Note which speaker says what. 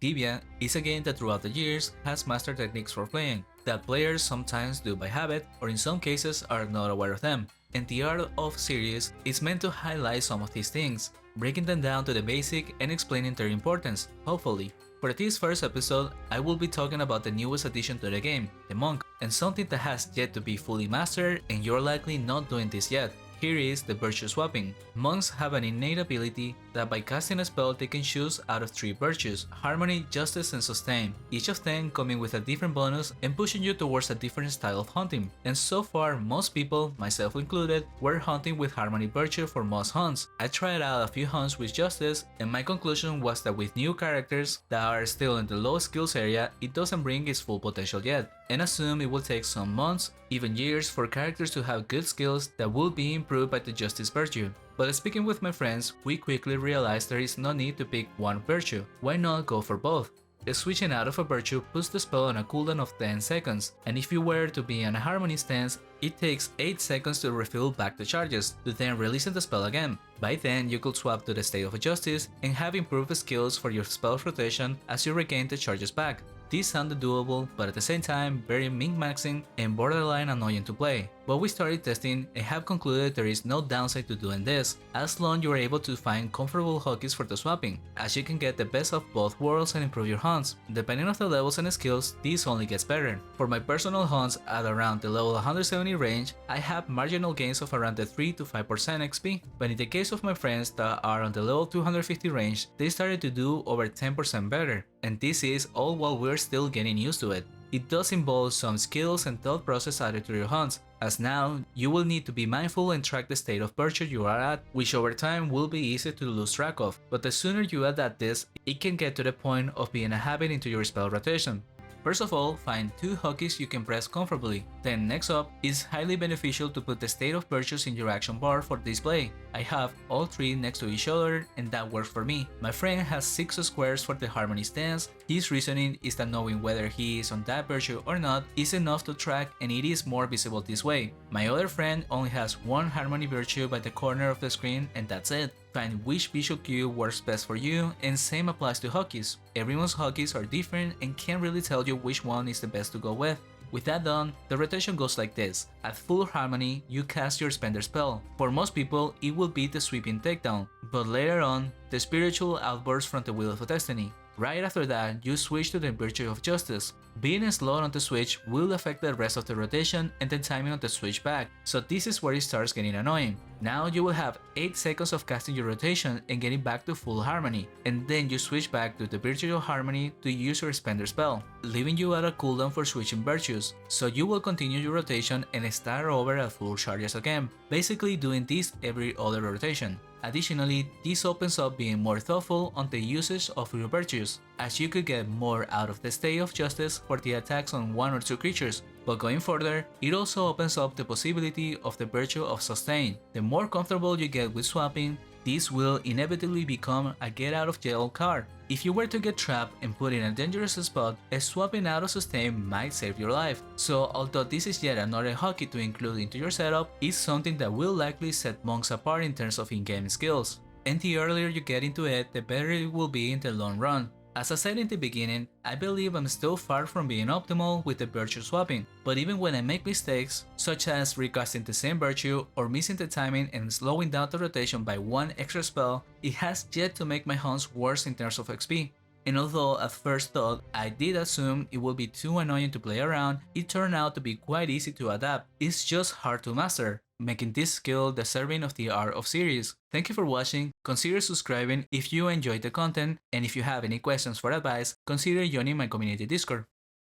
Speaker 1: Tibia is a game that throughout the years has mastered techniques for playing, that players sometimes do by habit or in some cases are not aware of them, and the Art of series is meant to highlight some of these things, breaking them down to the basic and explaining their importance, hopefully. For this first episode, I will be talking about the newest addition to the game, the Monk, and something that has yet to be fully mastered and you're likely not doing this yet. Here is the virtue swapping. Monks have an innate ability that by casting a spell they can choose out of 3 virtues: Harmony, Justice, and Sustain, each of them coming with a different bonus and pushing you towards a different style of hunting. And so far, most people, myself included, were hunting with Harmony virtue for most hunts. I tried out a few hunts with Justice, and my conclusion was that with new characters that are still in the low skills area, it doesn't bring its full potential yet, and assume it will take some months, even years, for characters to have good skills that will be improved by the Justice virtue. But speaking with my friends, we quickly realized there is no need to pick one virtue. Why not go for both? Switching out of a virtue puts the spell on a cooldown of 10 seconds, and if you were to be in a Harmony stance, it takes 8 seconds to refill back the charges, to then releasing the spell again. By then, you could swap to the state of Justice and have improved skills for your spell rotation as you regain the charges back. This sounded doable, but at the same time very min-maxing and borderline annoying to play. But we started testing and have concluded there is no downside to doing this, as long you are able to find comfortable hookies for the swapping, as you can get the best of both worlds and improve your hunts. Depending on the levels and skills, this only gets better. For my personal hunts at around the level 170 range, I have marginal gains of around the 3 to 5% XP, but in the case of my friends that are on the level 250 range, they started to do over 10% better, and this is all while we're still getting used to it. It does involve some skills and thought process added to your hunts, as now you will need to be mindful and track the state of virtue you are at, which over time will be easy to lose track of, but the sooner you adapt this, it can get to the point of being a habit into your spell rotation. First of all, find 2 hookies you can press comfortably. Then next up, it's highly beneficial to put the state of virtues in your action bar for display. I have all 3 next to each other and that works for me. My friend has 6 squares for the Harmony stance. His reasoning is that knowing whether he is on that virtue or not is enough to track, and it is more visible this way. My other friend only has 1 Harmony virtue by the corner of the screen and that's it. Find which visual cue works best for you, and same applies to hookies. Everyone's hookies are different and can't really tell you which one is the best to go with. With that done, the rotation goes like this. At full Harmony, you cast your Spender spell. For most people, it will be the Sweeping Takedown, but later on, the Spiritual Outburst from the Wheel of Destiny. Right after that, you switch to the Virtue of Justice. Being slow on the switch will affect the rest of the rotation and the timing of the switch back, so this is where it starts getting annoying. Now you will have 8 seconds of casting your rotation and getting back to full Harmony, and then you switch back to the Virtue of Harmony to use your Spender spell, leaving you at a cooldown for switching virtues, so you will continue your rotation and start over at full charges again, basically doing this every other rotation. Additionally, this opens up being more thoughtful on the usage of your virtues, as you could get more out of the state of Justice for the attacks on 1 or 2 creatures, but going further, it also opens up the possibility of the virtue of Sustain. The more comfortable you get with swapping, this will inevitably become a get out of jail card. If you were to get trapped and put in a dangerous spot, swapping out of Sustain might save your life. So although this is yet another hockey to include into your setup, it's something that will likely set monks apart in terms of in-game skills. And the earlier you get into it, the better it will be in the long run. As I said in the beginning, I believe I'm still far from being optimal with the virtue swapping, but even when I make mistakes, such as recasting the same virtue or missing the timing and slowing down the rotation by 1 extra spell, it has yet to make my hunts worse in terms of XP. And although at first thought I did assume it would be too annoying to play around, it turned out to be quite easy to adapt. It's just hard to master, making this skill deserving of the Art of series. Thank you for watching, consider subscribing if you enjoyed the content, and if you have any questions or advice, consider joining my community Discord.